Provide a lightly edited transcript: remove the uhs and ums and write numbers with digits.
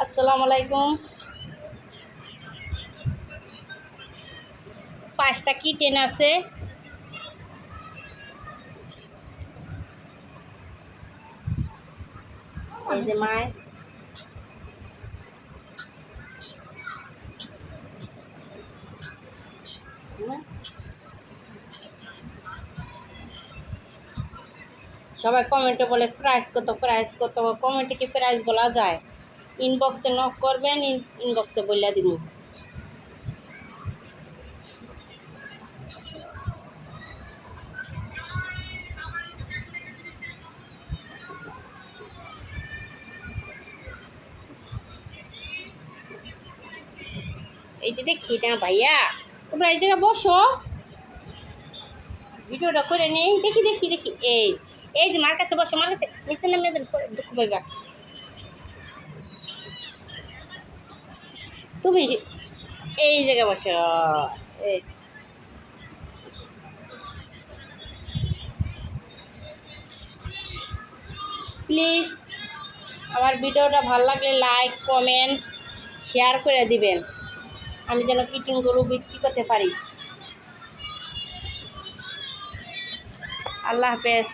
আসসালামু আলাইকুম। 5টা কিটেন আছে। এই যে মায় সবাই কমেন্টে বলে প্রাইস কত, প্রাইস কত। কমেন্টে কি প্রাইস বলা যায়? ইনবক্সে নক করবেন, ইনবক্সে বলে দিব। এই যে দেখি না ভাইয়া, তোমরা এই জায়গায় বসো, ভিডিওটা করে নেই। দেখি দেখি দেখি এই এই যে মার কাছে বসো, মার কাছে নিচে নামে দুঃখ পাইবা। তুমি এই জায়গায় বসো। এই প্লিজ আমার ভিডিওটা ভালো লাগলে লাইক, কমেন্ট, শেয়ার করে দিবেন, আমি যেন কিটিংগুলো বিক্রি করতে পারি। আল্লাহ হাফেজ।